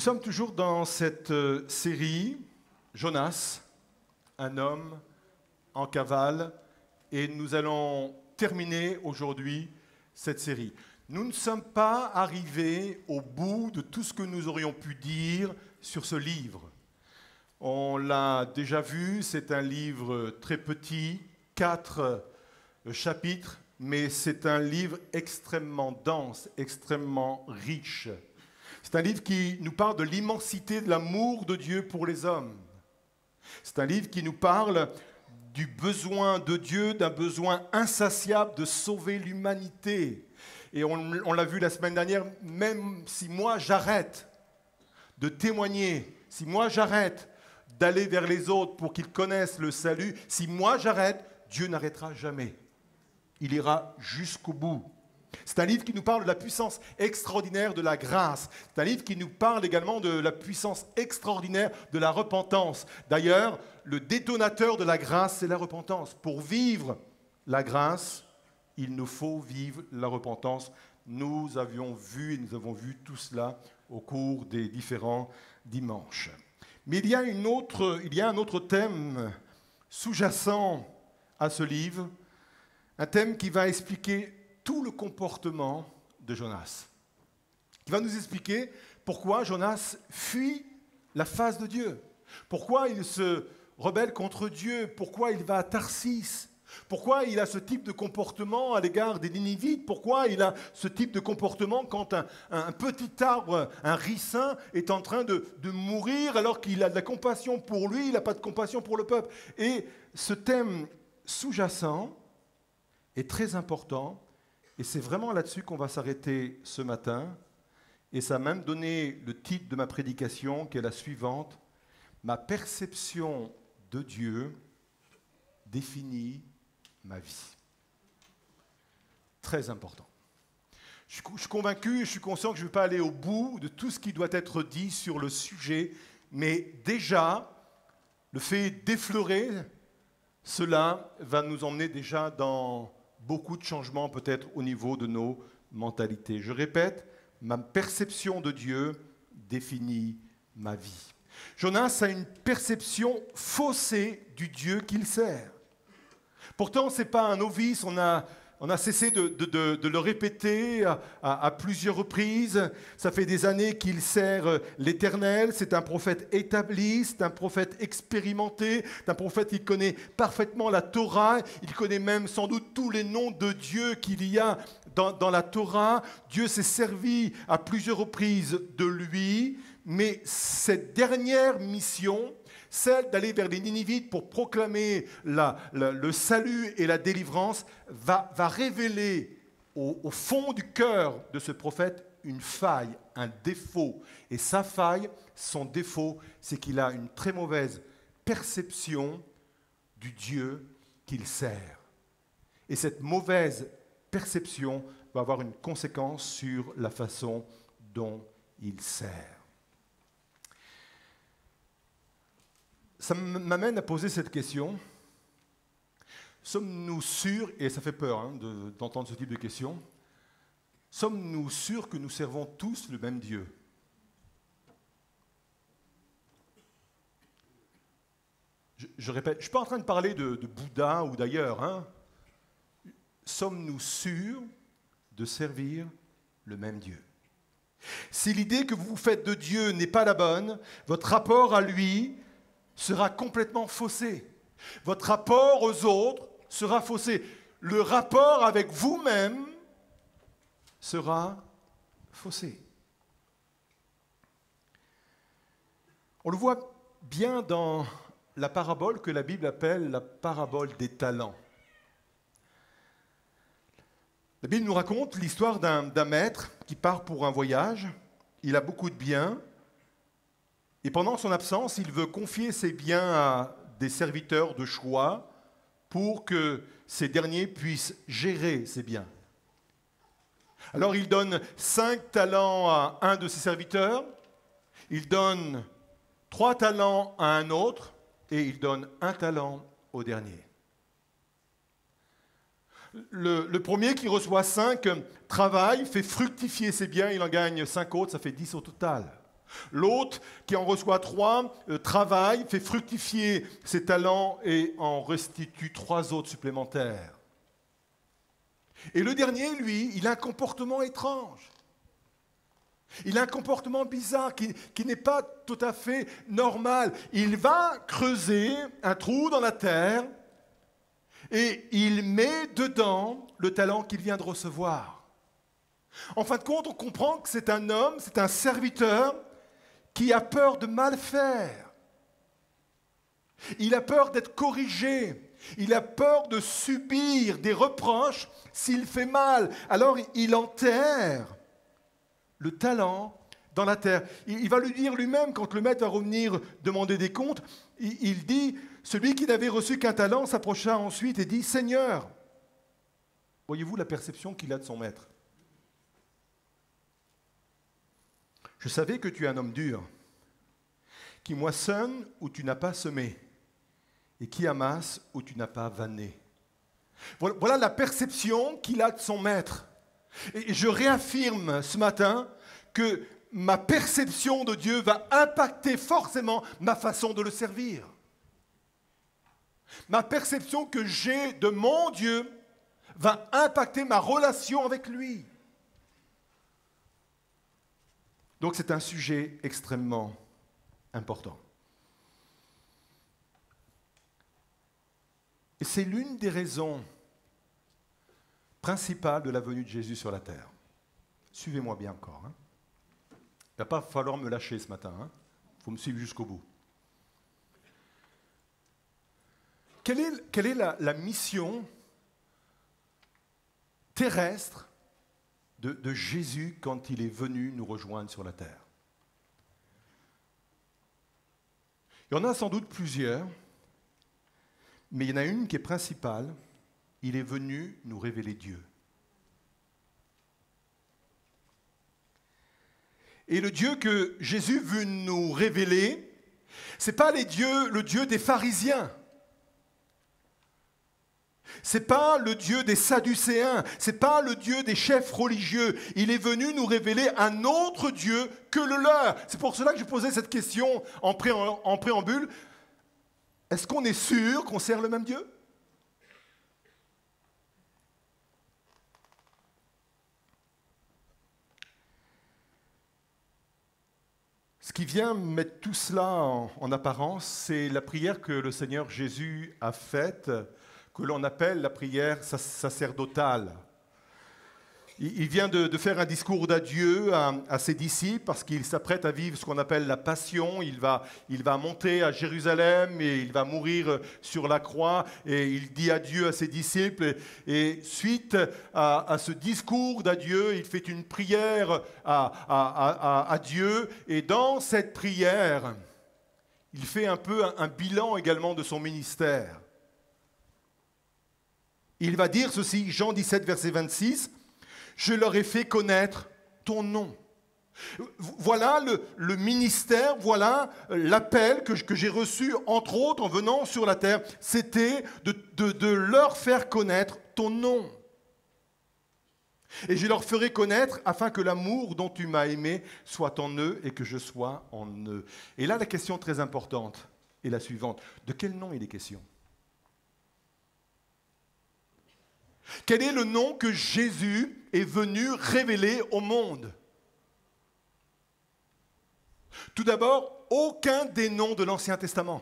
sommes toujours dans cette série, Jonas, un homme en cavale, et nous allons terminer aujourd'hui cette série. Nous ne sommes pas arrivés au bout de tout ce que nous aurions pu dire sur ce livre. On l'a déjà vu, c'est un livre très petit, 4 chapitres, mais c'est un livre extrêmement dense, extrêmement riche. C'est un livre qui nous parle de l'immensité de l'amour de Dieu pour les hommes. C'est un livre qui nous parle du besoin de Dieu, d'un besoin insatiable de sauver l'humanité. Et on l'a vu la semaine dernière, même si moi j'arrête de témoigner, si moi j'arrête d'aller vers les autres pour qu'ils connaissent le salut, si moi j'arrête, Dieu n'arrêtera jamais. Il ira jusqu'au bout. C'est un livre qui nous parle de la puissance extraordinaire de la grâce. C'est un livre qui nous parle également de la puissance extraordinaire de la repentance. D'ailleurs, le détonateur de la grâce, c'est la repentance. Pour vivre la grâce, il nous faut vivre la repentance. Nous avions vu et nous avons vu tout cela au cours des différents dimanches. Mais il y a un autre thème sous-jacent à ce livre, un thème qui va expliquer tout le comportement de Jonas, qui va nous expliquer pourquoi Jonas fuit la face de Dieu, pourquoi il se rebelle contre Dieu, pourquoi il va à Tarsis, pourquoi il a ce type de comportement à l'égard des Ninivites, pourquoi il a ce type de comportement quand un petit arbre, un ricin, est en train de mourir alors qu'il a de la compassion pour lui, il n'a pas de compassion pour le peuple. Et ce thème sous-jacent est très important. Et c'est vraiment là-dessus qu'on va s'arrêter ce matin. Et ça m'a même donné le titre de ma prédication, qui est la suivante. Ma perception de Dieu définit ma vie. Très important. Je suis convaincu, je suis conscient que je ne vais pas aller au bout de tout ce qui doit être dit sur le sujet, mais déjà, le fait d'effleurer cela va nous emmener déjà dans beaucoup de changements peut-être au niveau de nos mentalités. Je répète, ma perception de Dieu définit ma vie. Jonas a une perception faussée du Dieu qu'il sert. Pourtant, ce n'est pas un novice, on a cessé de le répéter à plusieurs reprises. Ça fait des années qu'il sert l'Éternel. C'est un prophète établi, c'est un prophète expérimenté, c'est un prophète qui connaît parfaitement la Torah. Il connaît même sans doute tous les noms de Dieu qu'il y a dans la Torah. Dieu s'est servi à plusieurs reprises de lui, mais cette dernière mission, celle d'aller vers les Ninivites pour proclamer le salut et la délivrance, va révéler au fond du cœur de ce prophète une faille, un défaut. Et sa faille, son défaut, c'est qu'il a une très mauvaise perception du Dieu qu'il sert. Et cette mauvaise perception va avoir une conséquence sur la façon dont il sert. Ça m'amène à poser cette question. Sommes-nous sûrs, et ça fait peur d'entendre ce type de question, sommes-nous sûrs que nous servons tous le même Dieu ? Je répète, je ne suis pas en train de parler de Bouddha ou d'ailleurs. Sommes-nous sûrs de servir le même Dieu ? Si l'idée que vous vous faites de Dieu n'est pas la bonne, votre rapport à lui sera complètement faussé. Votre rapport aux autres sera faussé. Le rapport avec vous-même sera faussé. On le voit bien dans la parabole que la Bible appelle la parabole des talents. La Bible nous raconte l'histoire d'un maître qui part pour un voyage. Il a beaucoup de biens. Et pendant son absence, il veut confier ses biens à des serviteurs de choix pour que ces derniers puissent gérer ses biens. Alors il donne 5 talents à un de ses serviteurs, il donne 3 talents à un autre et il donne 1 talent au dernier. Le premier qui reçoit 5 travaille, fait fructifier ses biens, il en gagne 5 autres, ça fait 10 au total. L'autre, qui en reçoit 3, travaille, fait fructifier ses talents et en restitue 3 autres supplémentaires. Et le dernier, lui, il a un comportement étrange. Il a un comportement bizarre qui n'est pas tout à fait normal. Il va creuser un trou dans la terre et il met dedans le talent qu'il vient de recevoir. En fin de compte, on comprend que c'est un homme, c'est un serviteur qui a peur de mal faire. Il a peur d'être corrigé. Il a peur de subir des reproches s'il fait mal. Alors il enterre le talent dans la terre. Il va lui dire lui-même, quand le maître va revenir demander des comptes, il dit, celui qui n'avait reçu qu'un talent s'approcha ensuite et dit, Seigneur, voyez-vous la perception qu'il a de son maître? Je savais que tu es un homme dur, qui moissonne où tu n'as pas semé, et qui amasse où tu n'as pas vanné. Voilà la perception qu'il a de son maître. Et je réaffirme ce matin que ma perception de Dieu va impacter forcément ma façon de le servir. Ma perception que j'ai de mon Dieu va impacter ma relation avec lui. Donc c'est un sujet extrêmement important. Et c'est l'une des raisons principales de la venue de Jésus sur la terre. Suivez-moi bien encore. Il ne va pas falloir me lâcher ce matin. Il faut me suivre jusqu'au bout. Quelle est la mission terrestre de Jésus quand il est venu nous rejoindre sur la terre? Il y en a sans doute plusieurs, mais il y en a une qui est principale. Il est venu nous révéler Dieu. Et le Dieu que Jésus veut nous révéler, ce n'est pas le Dieu des pharisiens. Ce n'est pas le Dieu des Sadducéens. Ce n'est pas le Dieu des chefs religieux. Il est venu nous révéler un autre Dieu que le leur. C'est pour cela que je posais cette question en préambule. Est-ce qu'on est sûr qu'on sert le même Dieu ? Ce qui vient mettre tout cela en apparence, c'est la prière que le Seigneur Jésus a faite, que l'on appelle la prière sacerdotale. Il vient de faire un discours d'adieu à ses disciples parce qu'il s'apprête à vivre ce qu'on appelle la passion. Il va monter à Jérusalem et il va mourir sur la croix et il dit adieu à ses disciples. Et suite à ce discours d'adieu, il fait une prière à Dieu. Et dans cette prière, il fait un peu un bilan également de son ministère. Il va dire ceci, Jean 17, verset 26, « Je leur ai fait connaître ton nom. » Voilà le ministère, voilà l'appel que j'ai reçu, entre autres, en venant sur la terre. C'était de leur faire connaître ton nom. Et je leur ferai connaître afin que l'amour dont tu m'as aimé soit en eux et que je sois en eux. Et là, la question très importante est la suivante. De quel nom il est question ? Quel est le nom que Jésus est venu révéler au monde ? Tout d'abord, aucun des noms de l'Ancien Testament.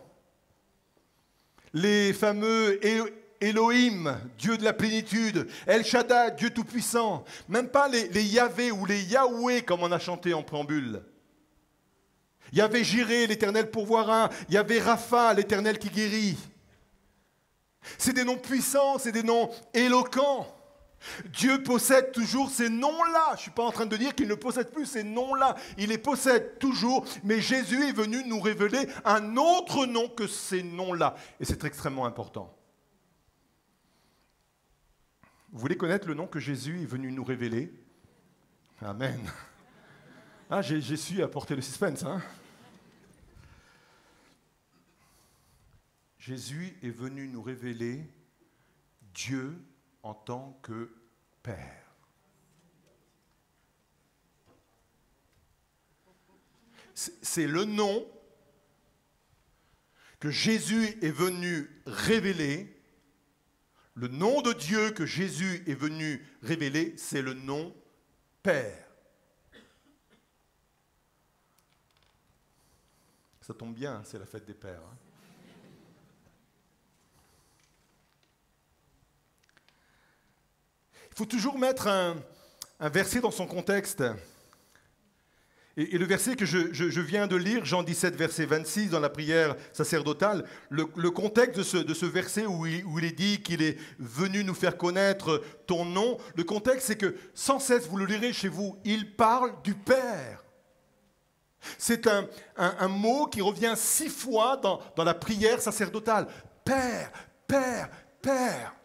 Les fameux Elohim, Dieu de la plénitude, El Shaddai, Dieu tout-puissant, même pas les Yahvé ou les Yahweh comme on a chanté en préambule. Yahvé Jiré, l'Éternel pourvoira, Yahvé Rapha, l'Éternel qui guérit. C'est des noms puissants, c'est des noms éloquents. Dieu possède toujours ces noms-là. Je ne suis pas en train de dire qu'il ne possède plus ces noms-là. Il les possède toujours, mais Jésus est venu nous révéler un autre nom que ces noms-là. Et c'est extrêmement important. Vous voulez connaître le nom que Jésus est venu nous révéler ? Amen. Ah, j'ai su apporter le suspense, hein ? Jésus est venu nous révéler Dieu en tant que Père. c'est le nom que Jésus est venu révéler. Le nom de Dieu que Jésus est venu révéler, c'est le nom Père. Ça tombe bien, c'est la fête des pères. Hein. Il faut toujours mettre un verset dans son contexte. Et le verset que je viens de lire, Jean 17, verset 26, dans la prière sacerdotale, le contexte de ce verset où il est dit qu'il est venu nous faire connaître ton nom, le contexte c'est que sans cesse, vous le lirez chez vous, il parle du Père. C'est un mot qui revient 6 fois dans la prière sacerdotale. Père, Père, Père.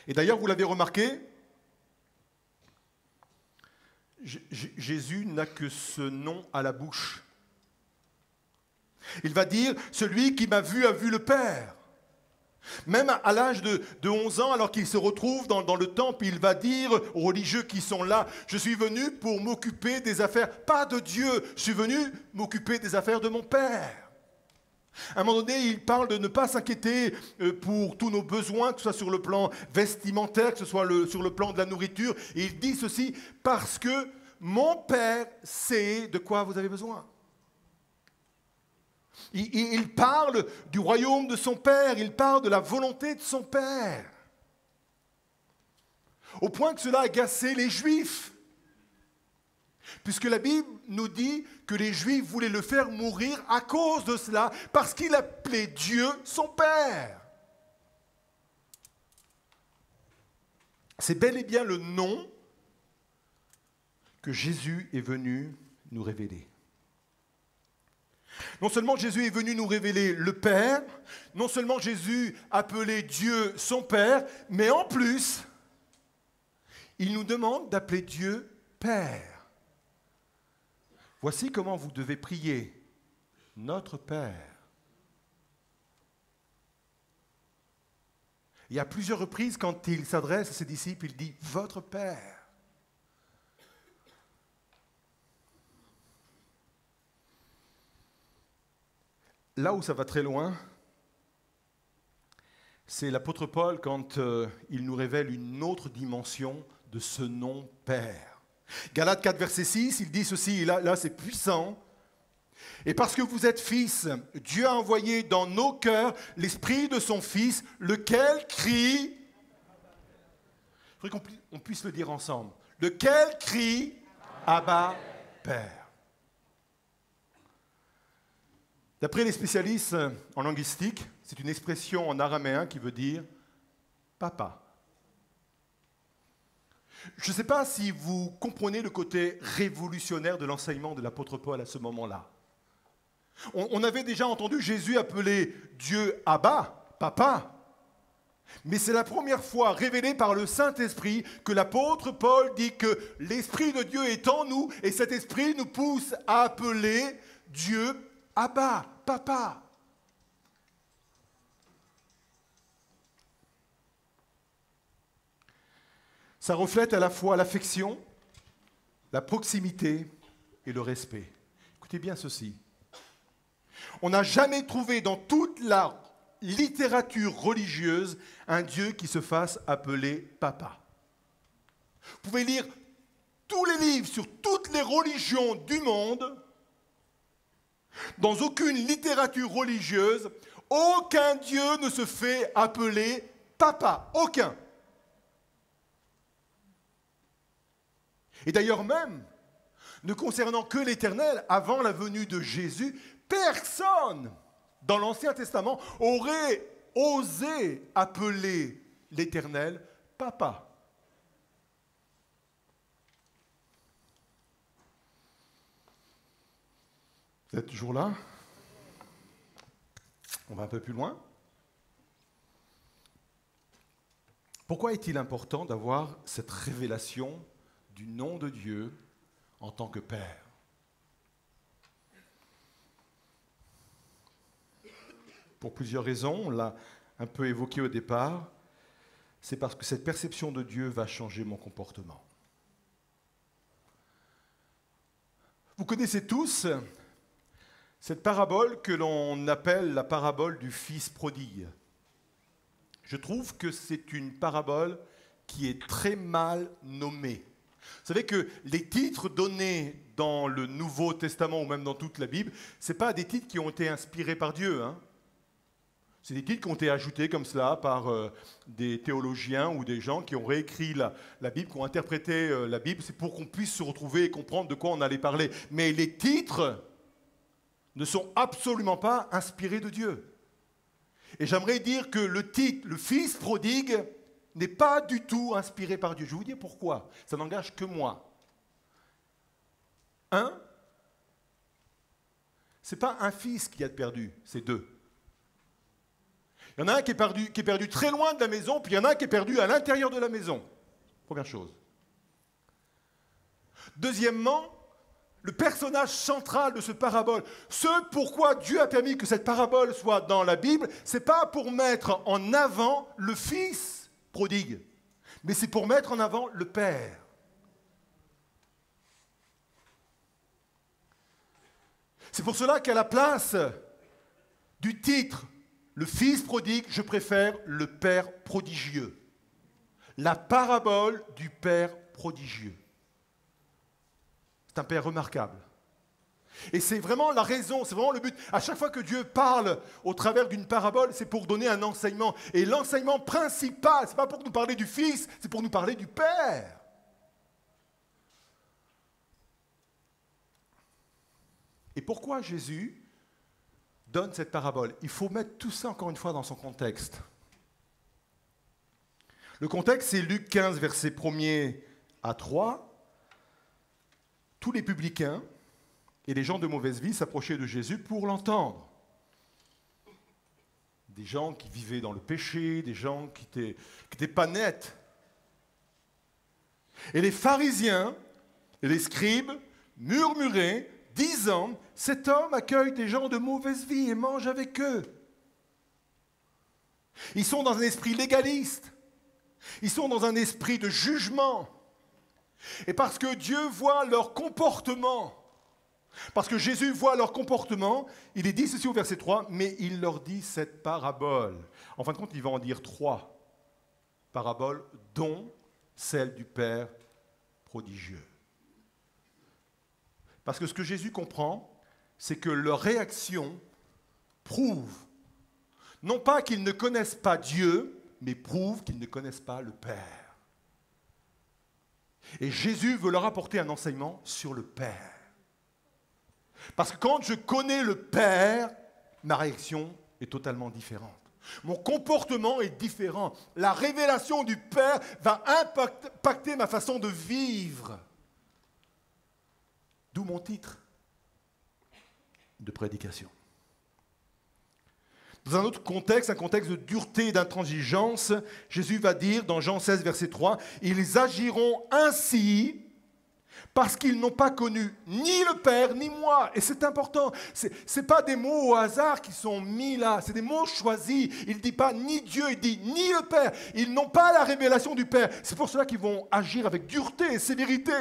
Et d'ailleurs, vous l'avez remarqué, Jésus n'a que ce nom à la bouche. Il va dire, celui qui m'a vu a vu le Père. Même à l'âge de 11 ans, alors qu'il se retrouve dans le temple, il va dire aux religieux qui sont là, je suis venu pour m'occuper des affaires, pas de Dieu, je suis venu m'occuper des affaires de mon Père. À un moment donné, il parle de ne pas s'inquiéter pour tous nos besoins, que ce soit sur le plan vestimentaire, que ce soit sur le plan de la nourriture. Et il dit ceci, parce que mon Père sait de quoi vous avez besoin. Il parle du royaume de son Père, il parle de la volonté de son Père. Au point que cela a agacé les Juifs. Puisque la Bible nous dit que les Juifs voulaient le faire mourir à cause de cela, parce qu'il appelait Dieu son Père. C'est bel et bien le nom que Jésus est venu nous révéler. Non seulement Jésus est venu nous révéler le Père, non seulement Jésus appelait Dieu son Père, mais en plus, il nous demande d'appeler Dieu Père. Voici comment vous devez prier, notre Père. Et à plusieurs reprises, quand il s'adresse à ses disciples, il dit « Votre Père ». Là où ça va très loin, c'est l'apôtre Paul quand il nous révèle une autre dimension de ce nom Père. Galates 4, verset 6, il dit ceci, et là c'est puissant. Et parce que vous êtes fils, Dieu a envoyé dans nos cœurs l'esprit de son Fils, lequel crie, il faudrait qu'on puisse le dire ensemble, lequel crie, Abba, Père. D'après les spécialistes en linguistique, c'est une expression en araméen qui veut dire papa. Je ne sais pas si vous comprenez le côté révolutionnaire de l'enseignement de l'apôtre Paul à ce moment-là. On avait déjà entendu Jésus appeler Dieu Abba, papa. Mais c'est la première fois révélé par le Saint-Esprit que l'apôtre Paul dit que l'Esprit de Dieu est en nous et cet Esprit nous pousse à appeler Dieu Abba, papa. Ça reflète à la fois l'affection, la proximité et le respect. Écoutez bien ceci. On n'a jamais trouvé dans toute la littérature religieuse un Dieu qui se fasse appeler papa. Vous pouvez lire tous les livres sur toutes les religions du monde. Dans aucune littérature religieuse, aucun Dieu ne se fait appeler papa. Aucun. Et d'ailleurs même, ne concernant que l'Éternel, avant la venue de Jésus, personne dans l'Ancien Testament aurait osé appeler l'Éternel papa. Vous êtes toujours là? On va un peu plus loin. Pourquoi est-il important d'avoir cette révélation du nom de Dieu en tant que Père? Pour plusieurs raisons, on l'a un peu évoqué au départ, c'est parce que cette perception de Dieu va changer mon comportement. Vous connaissez tous cette parabole que l'on appelle la parabole du fils prodigue. Je trouve que c'est une parabole qui est très mal nommée. Vous savez que les titres donnés dans le Nouveau Testament ou même dans toute la Bible, ce pas des titres qui ont été inspirés par Dieu. C'est des titres qui ont été ajoutés comme cela par des théologiens ou des gens qui ont réécrit la Bible, qui ont interprété la Bible. C'est pour qu'on puisse se retrouver et comprendre de quoi on allait parler. Mais les titres ne sont absolument pas inspirés de Dieu. Et j'aimerais dire que le titre, le Fils prodigue, n'est pas du tout inspiré par Dieu. Je vais vous dire pourquoi. Ça n'engage que moi. Ce n'est pas un fils qui a perdu, c'est deux. Il y en a un qui est perdu très loin de la maison, puis il y en a un qui est perdu à l'intérieur de la maison. Première chose. Deuxièmement, le personnage central de ce parabole, ce pourquoi Dieu a permis que cette parabole soit dans la Bible, ce n'est pas pour mettre en avant le fils prodigue, mais c'est pour mettre en avant le père. C'est pour cela qu'à la place du titre « Le fils prodigue », je préfère « Le père prodigieux ». La parabole du père prodigieux. C'est un père remarquable. Et c'est vraiment la raison, c'est vraiment le but. À chaque fois que Dieu parle au travers d'une parabole, c'est pour donner un enseignement. Et l'enseignement principal, ce n'est pas pour nous parler du Fils, c'est pour nous parler du Père. Et pourquoi Jésus donne cette parabole? Il faut mettre tout ça encore une fois dans son contexte. Le contexte, c'est Luc 15, versets 1er à 3. Tous les publicains et les gens de mauvaise vie s'approchaient de Jésus pour l'entendre. Des gens qui vivaient dans le péché, des gens qui n'étaient pas nets. Et les pharisiens et les scribes murmuraient, disant « Cet homme accueille des gens de mauvaise vie et mange avec eux. » Ils sont dans un esprit légaliste. Ils sont dans un esprit de jugement. Et parce que Dieu voit leur comportement, parce que Jésus voit leur comportement, il est dit ceci au verset 3, mais il leur dit cette parabole. En fin de compte, il va en dire 3 paraboles, dont celle du Père prodigieux. Parce que ce que Jésus comprend, c'est que leur réaction prouve, non pas qu'ils ne connaissent pas Dieu, mais prouve qu'ils ne connaissent pas le Père. Et Jésus veut leur apporter un enseignement sur le Père. Parce que quand je connais le Père, ma réaction est totalement différente. Mon comportement est différent. La révélation du Père va impacter ma façon de vivre. D'où mon titre de prédication. Dans un autre contexte, un contexte de dureté et d'intransigeance, Jésus va dire dans Jean 16, verset 3, « Ils agiront ainsi parce qu'ils n'ont pas connu ni le Père ni moi. » Et c'est important. Ce n'est pas des mots au hasard qui sont mis là, c'est des mots choisis. Il ne dit pas ni Dieu, il dit ni le Père. Ils n'ont pas la révélation du Père. C'est pour cela qu'ils vont agir avec dureté et sévérité.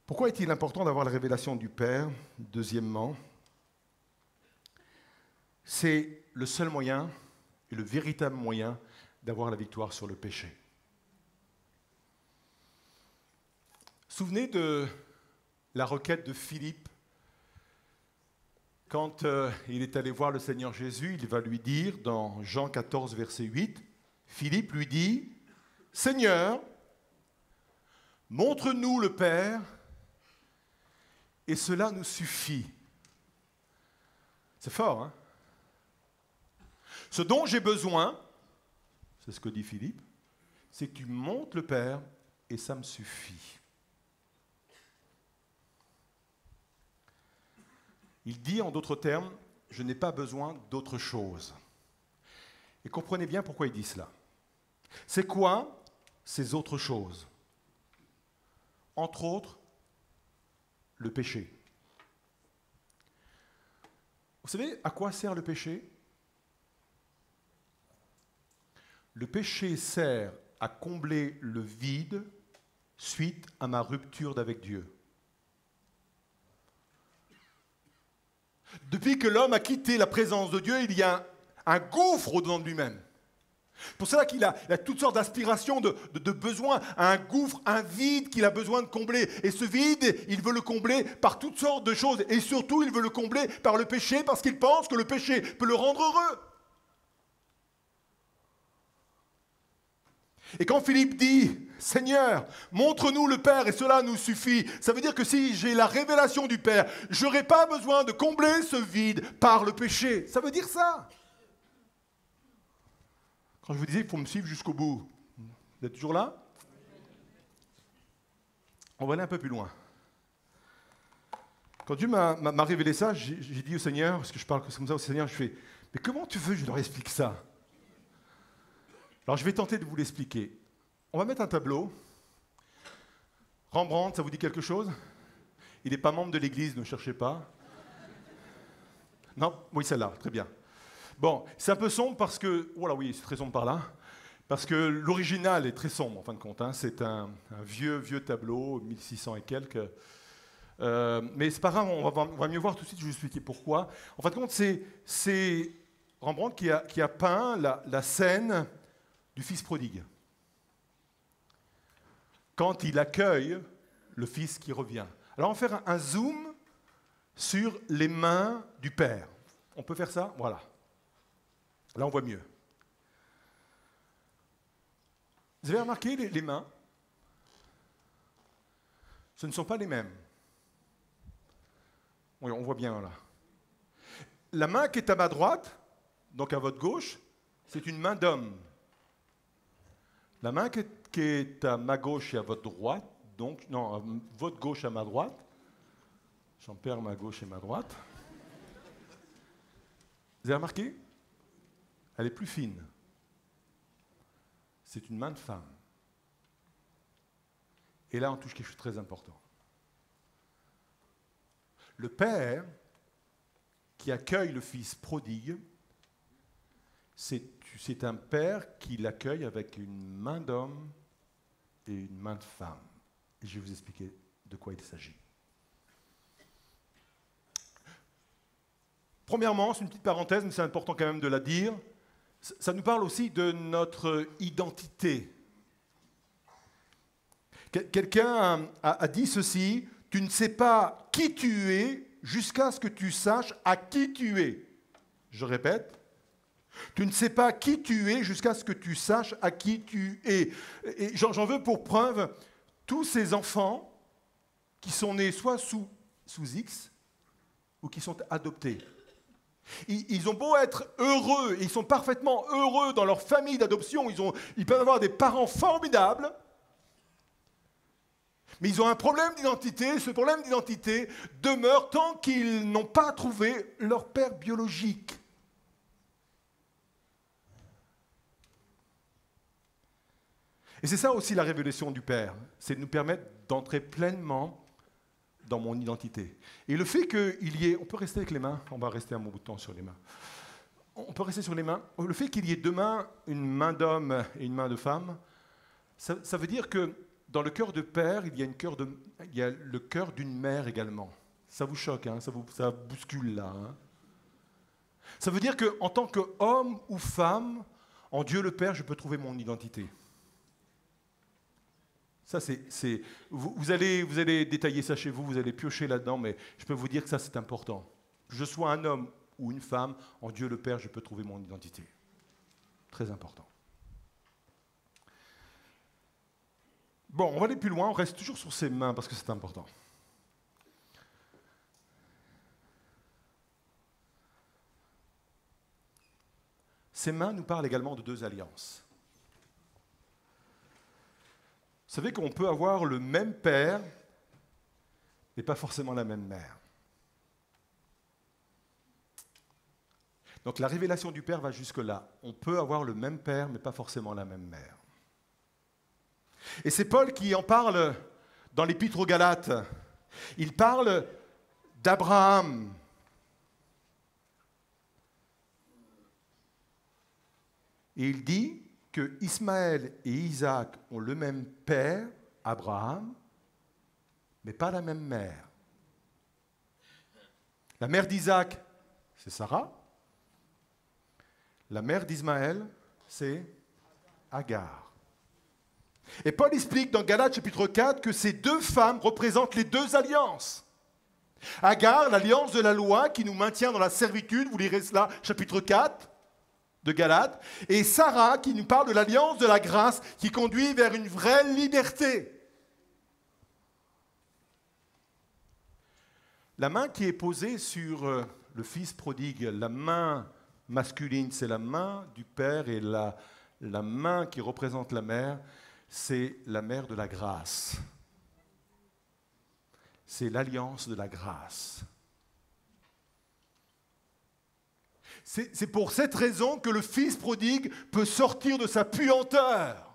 Pourquoi est-il important d'avoir la révélation du Père? Deuxièmement, c'est le seul moyen et le véritable moyen d'avoir la victoire sur le péché. Souvenez de la requête de Philippe. Quand il est allé voir le Seigneur Jésus, il va lui dire dans Jean 14, verset 8, Philippe lui dit, « Seigneur, montre-nous le Père, et cela nous suffit. » C'est fort, hein? Ce dont j'ai besoin, c'est ce que dit Philippe, c'est que tu montres le Père et ça me suffit. Il dit en d'autres termes, je n'ai pas besoin d'autre chose. Et comprenez bien pourquoi il dit cela. C'est quoi ces autres choses? Entre autres, le péché. Vous savez à quoi sert le péché? Le péché sert à combler le vide suite à ma rupture d'avec Dieu. Depuis que l'homme a quitté la présence de Dieu, il y a un gouffre au-dedans de lui-même. C'est pour cela qu'il a toutes sortes d'aspirations, de besoins, un gouffre, un vide qu'il a besoin de combler. Et ce vide, il veut le combler par toutes sortes de choses. Et surtout, il veut le combler par le péché parce qu'il pense que le péché peut le rendre heureux. Et quand Philippe dit « Seigneur, montre-nous le Père et cela nous suffit », ça veut dire que si j'ai la révélation du Père, je n'aurai pas besoin de combler ce vide par le péché. Ça veut dire ça. Quand je vous disais qu'il faut me suivre jusqu'au bout, vous êtes toujours là? On va aller un peu plus loin. Quand Dieu m'a révélé ça, j'ai dit au Seigneur, parce que je parle comme ça au Seigneur, je fais « Mais comment tu veux que je leur explique ça ?» Alors je vais tenter de vous l'expliquer. On va mettre un tableau. Rembrandt, ça vous dit quelque chose? Il n'est pas membre de l'Église, ne cherchez pas. Non? Oui, celle-là, très bien. Bon, c'est un peu sombre parce que... Voilà, oui, c'est très sombre par là. Parce que l'original est très sombre, en fin de compte. Hein. C'est un vieux tableau, 1600 et quelques. Mais c'est pas grave, on va mieux voir tout de suite, je vais vous expliquer pourquoi. En fin de compte, c'est Rembrandt qui a peint la scène du fils prodigue. Quand il accueille le fils qui revient. Alors on va faire un zoom sur les mains du père. On peut faire ça? Voilà. Là on voit mieux. Vous avez remarqué les mains? Ce ne sont pas les mêmes. Oui, on voit bien là. La main qui est à ma droite, donc à votre gauche, c'est une main d'homme. La main qui est à ma gauche et à votre droite, donc, non, à votre gauche à ma droite, j'en perds ma gauche et ma droite. Vous avez remarqué? Elle est plus fine. C'est une main de femme. Et là, on touche quelque chose de très important. Le père qui accueille le fils prodigue, c'est un père qui l'accueille avec une main d'homme et une main de femme. Et je vais vous expliquer de quoi il s'agit. Premièrement, c'est une petite parenthèse, mais c'est important quand même de la dire. Ça nous parle aussi de notre identité. Quelqu'un a dit ceci, « Tu ne sais pas qui tu es jusqu'à ce que tu saches à qui tu es. » Je répète. Tu ne sais pas qui tu es jusqu'à ce que tu saches à qui tu es. Et j'en veux pour preuve tous ces enfants qui sont nés soit sous X ou qui sont adoptés. Ils ont beau être heureux, ils sont parfaitement heureux dans leur famille d'adoption, ils peuvent avoir des parents formidables, mais ils ont un problème d'identité. Ce problème d'identité demeure tant qu'ils n'ont pas trouvé leur père biologique. Et c'est ça aussi la révélation du Père, c'est de nous permettre d'entrer pleinement dans mon identité. Et le fait qu'il y ait... On peut rester avec les mains? On va rester un bon bout de temps sur les mains. On peut rester sur les mains. Le fait qu'il y ait deux mains, une main d'homme et une main de femme, ça veut dire que dans le cœur de Père, il y a le cœur d'une mère également. Ça vous choque, hein? Ça bouscule là. Hein? Ça veut dire qu'en tant qu'homme ou femme, en Dieu le Père, je peux trouver mon identité. Ça, vous allez détailler ça chez vous, vous allez piocher là-dedans, mais je peux vous dire que ça, c'est important. Que je sois un homme ou une femme, en Dieu le Père, je peux trouver mon identité. Très important. Bon, on va aller plus loin, on reste toujours sur ces mains parce que c'est important. Ces mains nous parlent également de deux alliances. Vous savez qu'on peut avoir le même père, mais pas forcément la même mère. Donc la révélation du Père va jusque-là. On peut avoir le même père, mais pas forcément la même mère. Et c'est Paul qui en parle dans l'Épître aux Galates. Il parle d'Abraham. Et il dit que Ismaël et Isaac ont le même père, Abraham, mais pas la même mère. La mère d'Isaac, c'est Sarah. La mère d'Ismaël, c'est Agar. Et Paul explique dans Galates chapitre 4 que ces deux femmes représentent les deux alliances. Agar, l'alliance de la loi qui nous maintient dans la servitude, vous lirez cela, chapitre 4 de Galates, et Sarah qui nous parle de l'alliance de la grâce qui conduit vers une vraie liberté. La main qui est posée sur le fils prodigue, la main masculine, c'est la main du père, et la main qui représente la mère, c'est la mère de la grâce. C'est l'alliance de la grâce. C'est pour cette raison que le fils prodigue peut sortir de sa puanteur.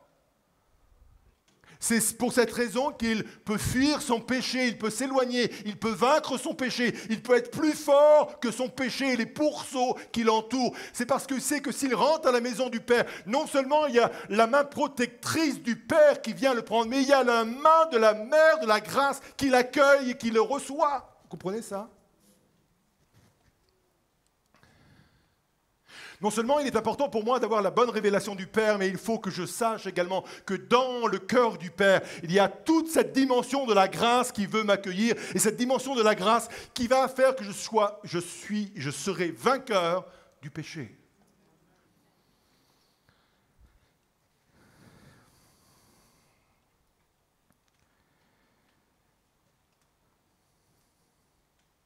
C'est pour cette raison qu'il peut fuir son péché, il peut s'éloigner, il peut vaincre son péché, il peut être plus fort que son péché et les pourceaux qui l'entourent. C'est parce qu'il sait que s'il rentre à la maison du Père, non seulement il y a la main protectrice du Père qui vient le prendre, mais il y a la main de la mère de la grâce qui l'accueille et qui le reçoit. Vous comprenez ça ? Non seulement il est important pour moi d'avoir la bonne révélation du Père, mais il faut que je sache également que dans le cœur du Père, il y a toute cette dimension de la grâce qui veut m'accueillir, et cette dimension de la grâce qui va faire que je serai vainqueur du péché.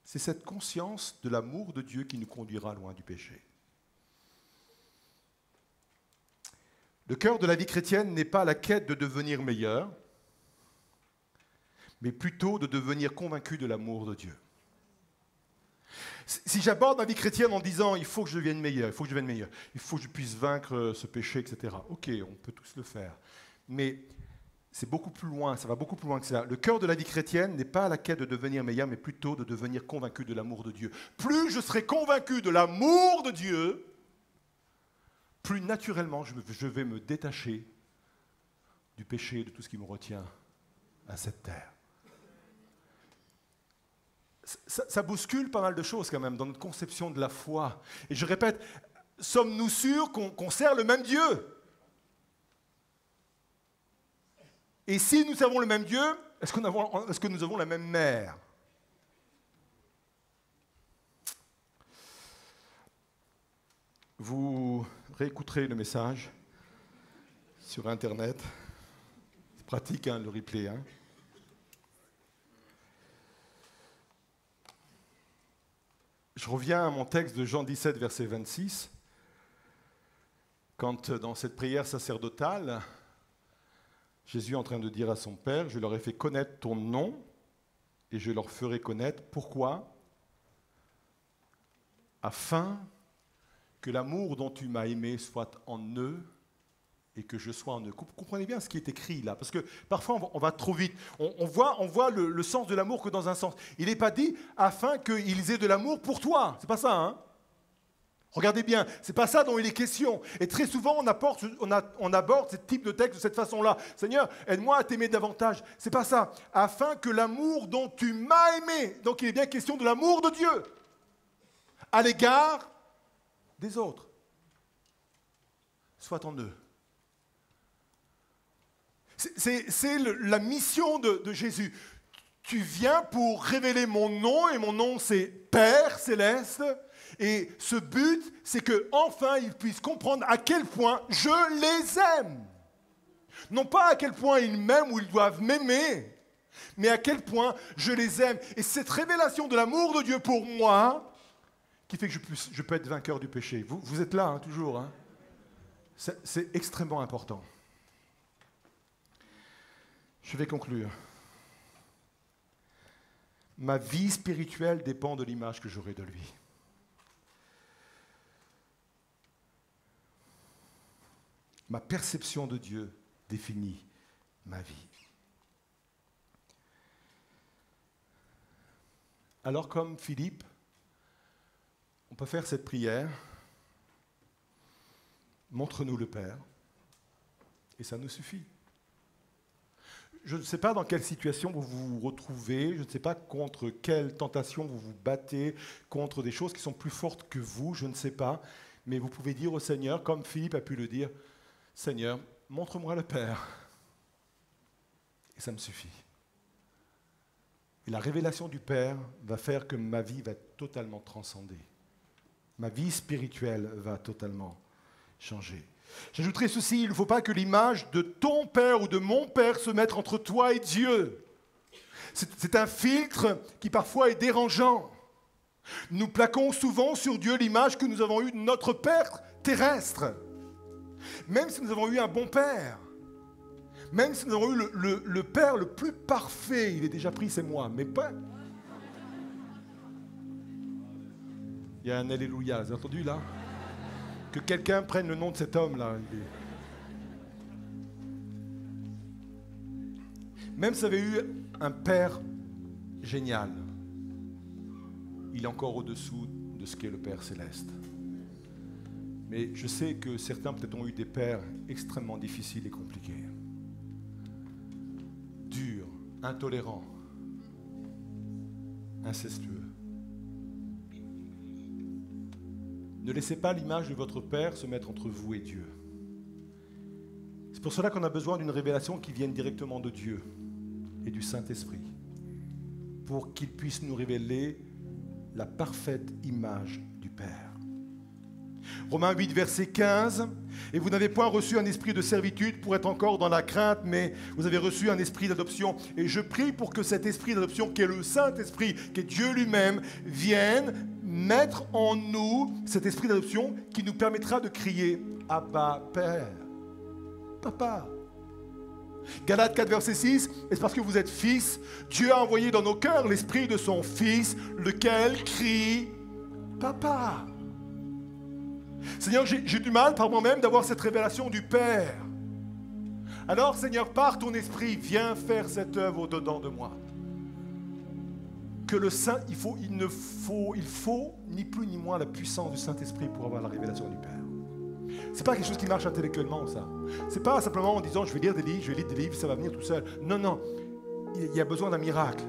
C'est cette conscience de l'amour de Dieu qui nous conduira loin du péché. Le cœur de la vie chrétienne n'est pas la quête de devenir meilleur, mais plutôt de devenir convaincu de l'amour de Dieu. Si j'aborde ma vie chrétienne en disant « il faut que je devienne meilleur, il faut que je devienne meilleur, il faut que je puisse vaincre ce péché, etc. » Ok, on peut tous le faire. Mais c'est beaucoup plus loin, ça va beaucoup plus loin que ça. Le cœur de la vie chrétienne n'est pas la quête de devenir meilleur, mais plutôt de devenir convaincu de l'amour de Dieu. Plus je serai convaincu de l'amour de Dieu, plus naturellement, je vais me détacher du péché et de tout ce qui me retient à cette terre. Ça bouscule pas mal de choses quand même dans notre conception de la foi. Et je répète, sommes-nous sûrs qu'on sert le même Dieu ? Et si nous servons le même Dieu, est-ce que nous avons la même mère ? Vous réécouterez le message sur Internet. C'est pratique, hein, le replay. Hein. Je reviens à mon texte de Jean 17, verset 26. Quand, dans cette prière sacerdotale, Jésus est en train de dire à son Père, « Je leur ai fait connaître ton nom et je leur ferai connaître pourquoi, afin que l'amour dont tu m'as aimé soit en eux et que je sois en eux. » Vous comprenez bien ce qui est écrit là, parce que parfois on va trop vite. On voit le sens de l'amour que dans un sens. Il n'est pas dit afin qu'ils aient de l'amour pour toi. C'est pas ça, hein? Regardez bien, c'est pas ça dont il est question. Et très souvent, on aborde ce type de texte de cette façon-là. Seigneur, aide-moi à t'aimer davantage. C'est pas ça. Afin que l'amour dont tu m'as aimé, donc il est bien question de l'amour de Dieu, à l'égard des autres, soit en eux. C'est la mission de Jésus. Tu viens pour révéler mon nom, et mon nom c'est Père Céleste, et ce but, c'est qu'enfin ils puissent comprendre à quel point je les aime. Non pas à quel point ils m'aiment ou ils doivent m'aimer, mais à quel point je les aime. Et cette révélation de l'amour de Dieu pour moi, qui fait que je peux être vainqueur du péché. Vous êtes là, hein, toujours. Hein. C'est extrêmement important. Je vais conclure. Ma vie spirituelle dépend de l'image que j'aurai de lui. Ma perception de Dieu définit ma vie. Alors, comme Philippe, on peut faire cette prière. Montre-nous le Père. Et ça nous suffit. Je ne sais pas dans quelle situation vous vous retrouvez, je ne sais pas contre quelle tentation vous vous battez, contre des choses qui sont plus fortes que vous, je ne sais pas. Mais vous pouvez dire au Seigneur, comme Philippe a pu le dire, « Seigneur, montre-moi le Père. » Et ça me suffit. Et la révélation du Père va faire que ma vie va être totalement transcendée. Ma vie spirituelle va totalement changer. J'ajouterai ceci, il ne faut pas que l'image de ton Père ou de mon Père se mette entre toi et Dieu. C'est un filtre qui parfois est dérangeant. Nous plaquons souvent sur Dieu l'image que nous avons eue de notre Père terrestre. Même si nous avons eu un bon Père, même si nous avons eu le Père le plus parfait, il est déjà pris, c'est moi, mais pas... Il y a un alléluia, vous avez entendu là? Que quelqu'un prenne le nom de cet homme-là. Même si vous avez eu un Père génial, il est encore au-dessous de ce qu'est le Père céleste. Mais je sais que certains peut-être ont eu des pères extrêmement difficiles et compliqués. Durs, intolérants, incestueux. Ne laissez pas l'image de votre Père se mettre entre vous et Dieu. C'est pour cela qu'on a besoin d'une révélation qui vienne directement de Dieu et du Saint-Esprit, pour qu'il puisse nous révéler la parfaite image du Père. Romains 8, verset 15. « Et vous n'avez point reçu un esprit de servitude pour être encore dans la crainte, mais vous avez reçu un esprit d'adoption. Et je prie pour que cet esprit d'adoption, qui est le Saint-Esprit, qui est Dieu lui-même, vienne mettre en nous cet esprit d'adoption qui nous permettra de crier « Abba, Père, Papa ». Galates 4, verset 6, « Et c'est parce que vous êtes fils, Dieu a envoyé dans nos cœurs l'esprit de son Fils, lequel crie « Papa ». Seigneur, j'ai du mal par moi-même d'avoir cette révélation du Père. Alors, Seigneur, par ton esprit, viens faire cette œuvre au-dedans de moi. Que le Saint, il faut ni plus ni moins la puissance du Saint-Esprit pour avoir la révélation du Père. C'est pas quelque chose qui marche intellectuellement, ça. C'est pas simplement en disant, je vais lire des livres, ça va venir tout seul. Non, non, il y a besoin d'un miracle.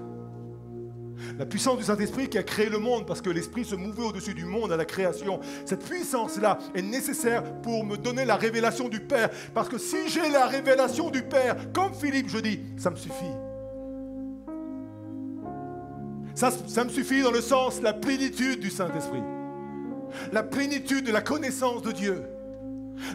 La puissance du Saint-Esprit qui a créé le monde, parce que l'Esprit se mouvait au-dessus du monde à la création. Cette puissance-là est nécessaire pour me donner la révélation du Père. Parce que si j'ai la révélation du Père, comme Philippe, je dis, ça me suffit. Ça me suffit dans le sens, la plénitude du Saint-Esprit. La plénitude de la connaissance de Dieu.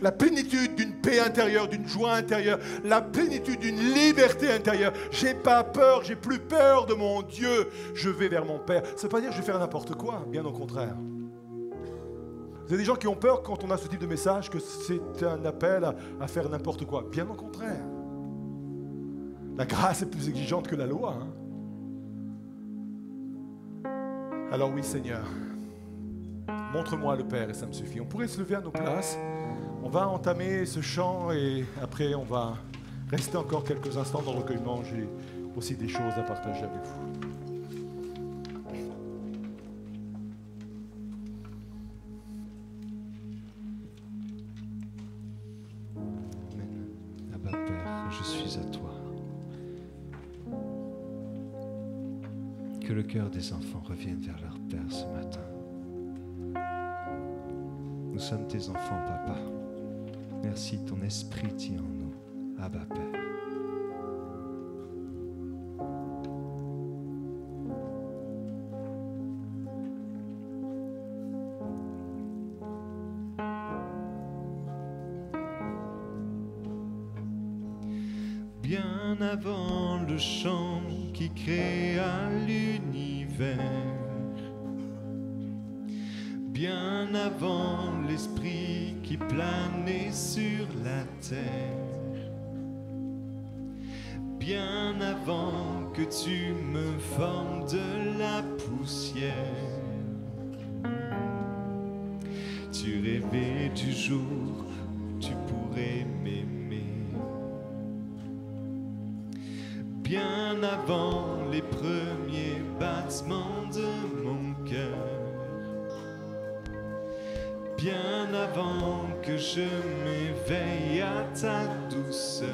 La plénitude d'une paix intérieure, d'une joie intérieure, la plénitude d'une liberté intérieure. J'ai pas peur, j'ai plus peur de mon Dieu. Je vais vers mon Père. Ça ne veut pas dire que je vais faire n'importe quoi, bien au contraire. Vous avez des gens qui ont peur quand on a ce type de message que c'est un appel à faire n'importe quoi. Bien au contraire. La grâce est plus exigeante que la loi. Alors oui, Seigneur, montre-moi le Père et ça me suffit. On pourrait se lever à nos places. On va entamer ce chant et après on va rester encore quelques instants dans le recueillement. J'ai aussi des choses à partager avec vous. Amen. Abba Père, je suis à toi. Que le cœur des enfants revienne vers leur Père ce matin. Nous sommes tes enfants, Papa. Merci, ton esprit tient en nous. Abba, Père. Bien avant le chant qui créa l'univers, bien avant l'esprit qui planait sur la terre, bien avant que tu me formes de la poussière, tu rêvais du jour où tu pourrais m'aimer. Bien avant les premiers battements de mon cœur, bien avant que que je m'éveille à ta douceur.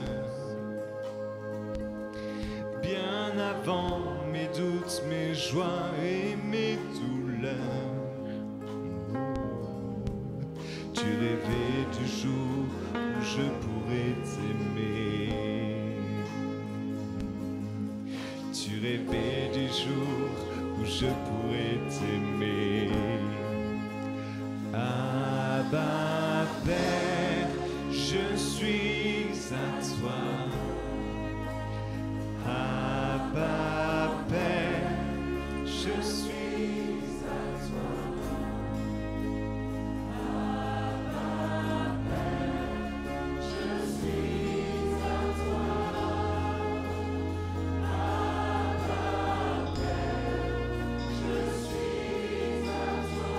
Bien avant mes doutes, mes joies et mes douleurs. Tu rêvais du jour où je pourrais t'aimer. Tu rêvais du jour où je pourrais t'aimer. Abba Père, je suis à toi. Abba Père, je suis à toi. Abba Père, je suis à toi. Abba Père, je suis à toi.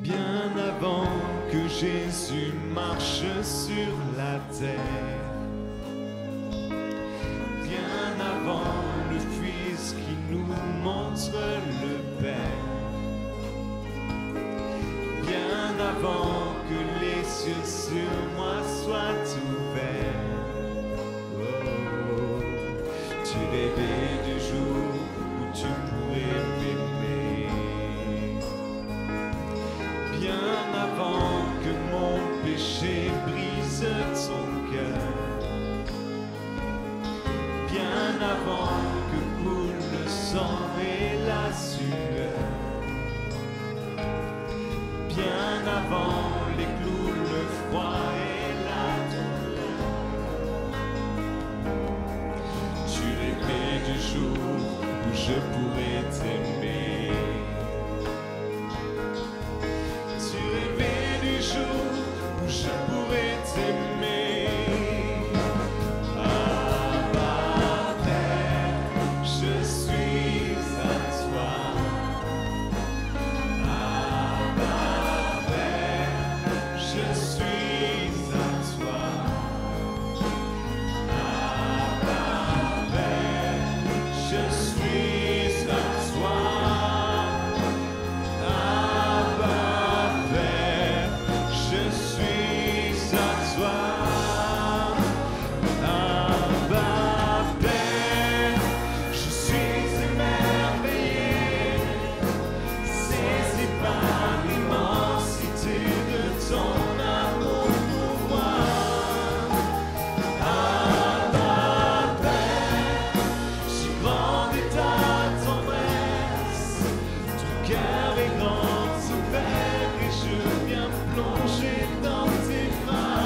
Bien avant que Jésus marche sur la terre, bien avant le Fils qui nous montre le Père, bien avant que les cieux sur moi soient ouverts, oh, tu rêvais du jour où tu pourrais m'aimer. Bien avant que mon péché brise ton cœur, bien avant que coule le sang et la sueur, bien avant les clous, le froid et la douleur, tu rêvais du jour où je pourrais t'aimer. Tu rêvais du jour où je pourrais t'aimer. Abba Père, je suis à toi. Abba Père, je suis à toi. Abba Père, je suis à toi. Abba Père, je suis à toi. Abba Père, je suis émerveillé, saisi par l'immensité de ton amour pour moi. Abba Père, si grande est ta tendresse, ton cœur est grand ouvert et je viens plonger dans tes bras.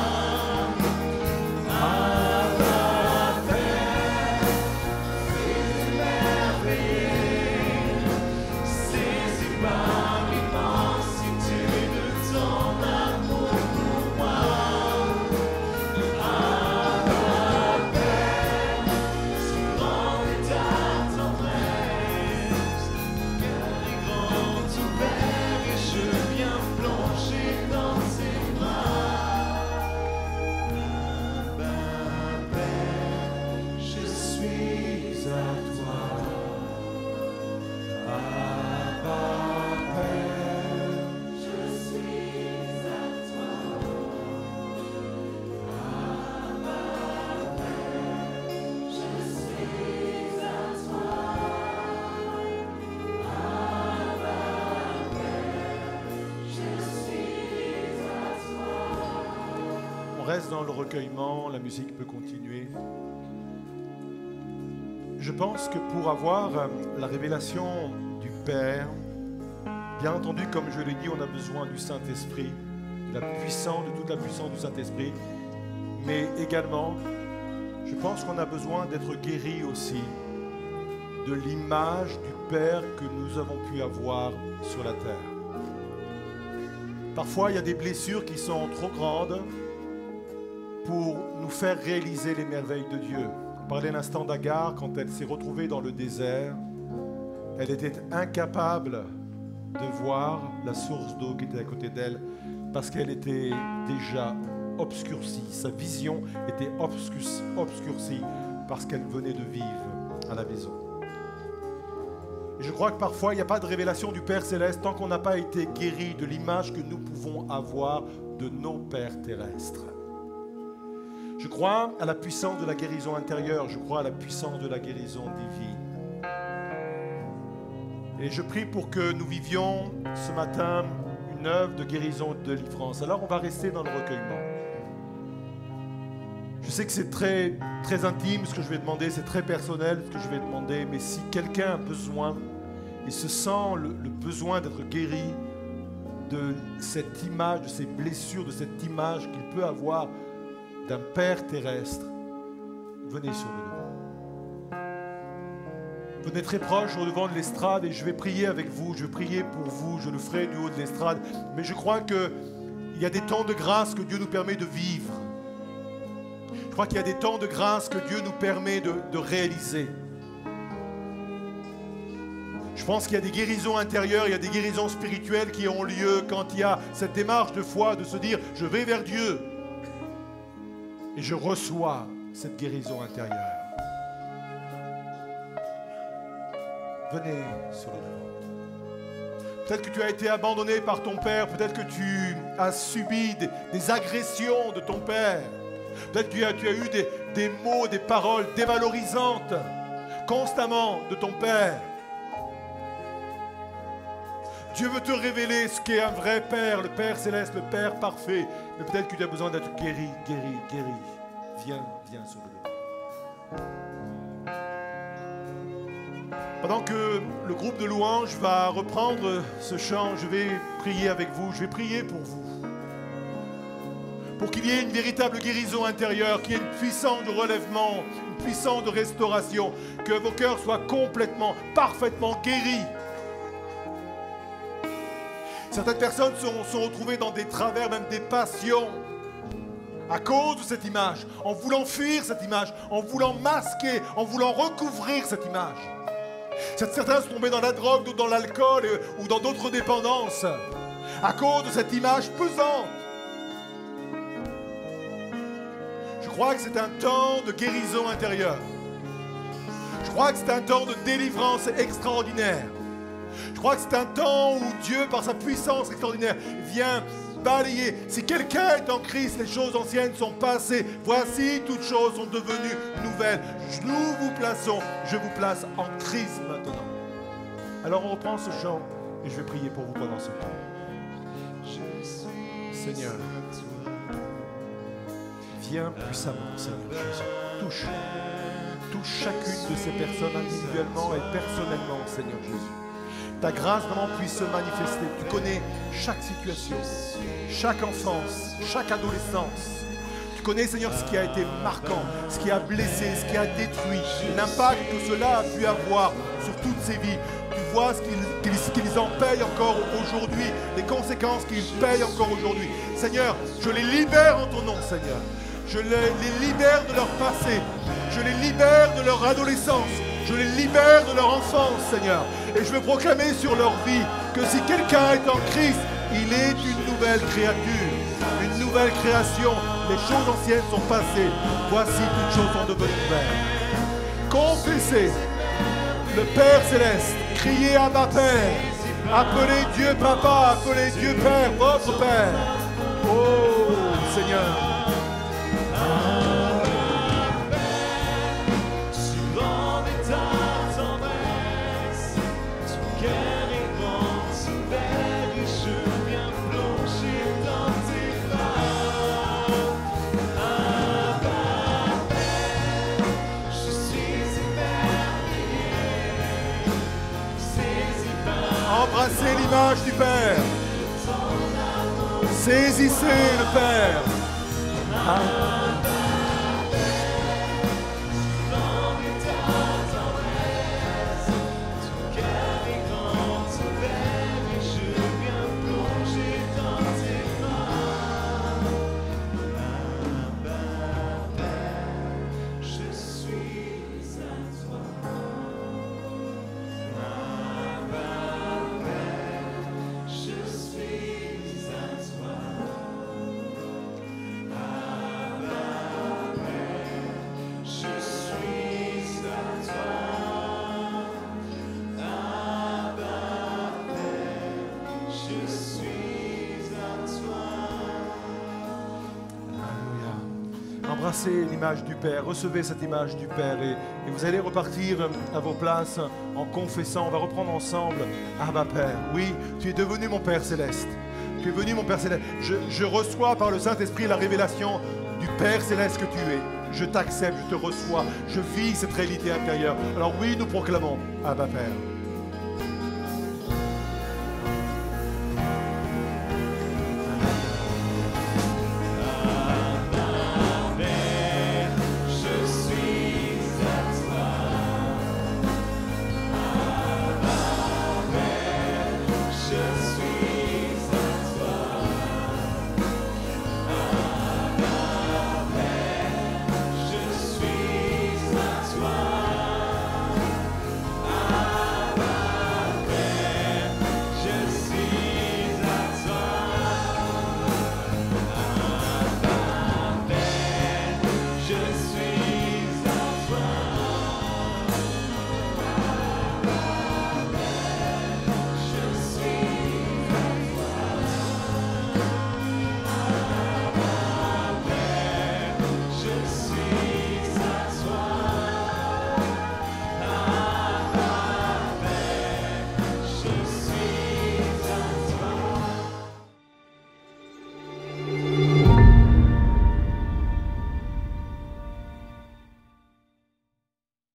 Abba Père, fais merveilleux, saisi par l'immensité de ton amour pour moi. Abba Père, si grande est ta tendresse, ton cœur est grand ouvert et je viens plonger dans tes bras. Abba Père, je suis à toi. Abba Père, je suis à toi. Abba Père, je suis à toi. Abba Père, je suis à toi. On reste dans le recueillement, la musique peut continuer. Je pense que pour avoir la révélation du Père, bien entendu, comme je l'ai dit, on a besoin du Saint-Esprit, de toute la puissance du Saint-Esprit, mais également, je pense qu'on a besoin d'être guéri aussi de l'image du Père que nous avons pu avoir sur la terre. Parfois, il y a des blessures qui sont trop grandes pour nous faire réaliser les merveilles de Dieu. On parlait l'instant d'Agar, quand elle s'est retrouvée dans le désert, elle était incapable de voir la source d'eau qui était à côté d'elle parce qu'elle était déjà obscurcie. Sa vision était obscurcie parce qu'elle venait de vivre à la maison. Et je crois que parfois, il n'y a pas de révélation du Père Céleste tant qu'on n'a pas été guéri de l'image que nous pouvons avoir de nos pères terrestres. Je crois à la puissance de la guérison intérieure, je crois à la puissance de la guérison divine. Et je prie pour que nous vivions ce matin une œuvre de guérison et de délivrance. Alors on va rester dans le recueillement. Je sais que c'est très, très intime ce que je vais demander, c'est très personnel ce que je vais demander, mais si quelqu'un a besoin et se sent le besoin d'être guéri de cette image, de ces blessures, de cette image qu'il peut avoir d'un Père terrestre, venez sur le devant. Venez très proche au devant de l'estrade et je vais prier avec vous, je vais prier pour vous, je le ferai du haut de l'estrade. Mais je crois qu'il y a des temps de grâce que Dieu nous permet de vivre. Je crois qu'il y a des temps de grâce que Dieu nous permet de réaliser. Je pense qu'il y a des guérisons intérieures, il y a des guérisons spirituelles qui ont lieu quand il y a cette démarche de foi, de se dire « je vais vers Dieu ». Et je reçois cette guérison intérieure. Venez sur le devant. Peut-être que tu as été abandonné par ton père. Peut-être que tu as subi des agressions de ton père. Peut-être que tu as eu des mots, des paroles dévalorisantes constamment de ton père. Dieu veut te révéler ce qu'est un vrai Père, le Père céleste, le Père parfait. Mais peut-être que tu as besoin d'être guéri. Viens sur le devant. Pendant que le groupe de louanges va reprendre ce chant, je vais prier avec vous, je vais prier pour vous. Pour qu'il y ait une véritable guérison intérieure, qu'il y ait une puissance de relèvement, une puissance de restauration, que vos cœurs soient complètement, parfaitement guéris. Certaines personnes sont retrouvées dans des travers, même des passions, à cause de cette image, en voulant fuir cette image, en voulant masquer, en voulant recouvrir cette image. Certains sont tombés dans la drogue, d'autres dans l'alcool ou dans d'autres dépendances, à cause de cette image pesante. Je crois que c'est un temps de guérison intérieure. Je crois que c'est un temps de délivrance extraordinaire. Je crois que c'est un temps où Dieu, par sa puissance extraordinaire, vient balayer. Si quelqu'un est en Christ, les choses anciennes sont passées. Voici, toutes choses sont devenues nouvelles. Nous vous plaçons, je vous place en Christ maintenant. Alors on reprend ce chant et je vais prier pour vous pendant ce temps. Seigneur, viens puissamment, Seigneur Jésus. Touche chacune de ces personnes individuellement et personnellement, Seigneur Jésus. Ta grâce vraiment puisse se manifester. Tu connais chaque situation, chaque enfance, chaque adolescence. Tu connais, Seigneur, ce qui a été marquant, ce qui a blessé, ce qui a détruit, l'impact que cela a pu avoir sur toutes ces vies. Tu vois ce qu'ils en payent encore aujourd'hui, les conséquences qu'ils payent encore aujourd'hui. Seigneur, je les libère en ton nom, Seigneur. Je les libère de leur passé. Je les libère de leur adolescence. Je les libère de leur enfance, Seigneur. Et je veux proclamer sur leur vie que si quelqu'un est en Christ, il est une nouvelle créature, une nouvelle création. Les choses anciennes sont passées. Voici, toutes choses sont devenues nouvelles. Confessez le Père Céleste. Criez à ma Père. Appelez Dieu Papa, appelez Dieu Père, votre Père. Oh, Seigneur. Embrassez l'image du Père. Saisissez le Père. embrassez l'image du Père, recevez cette image du Père et vous allez repartir à vos places en confessant. On va reprendre ensemble. Abba Père, oui, tu es devenu mon Père Céleste. Tu es venu mon Père Céleste. Je reçois par le Saint-Esprit la révélation du Père Céleste que tu es. Je t'accepte, je te reçois, je vis cette réalité intérieure. Alors oui, nous proclamons Abba Père.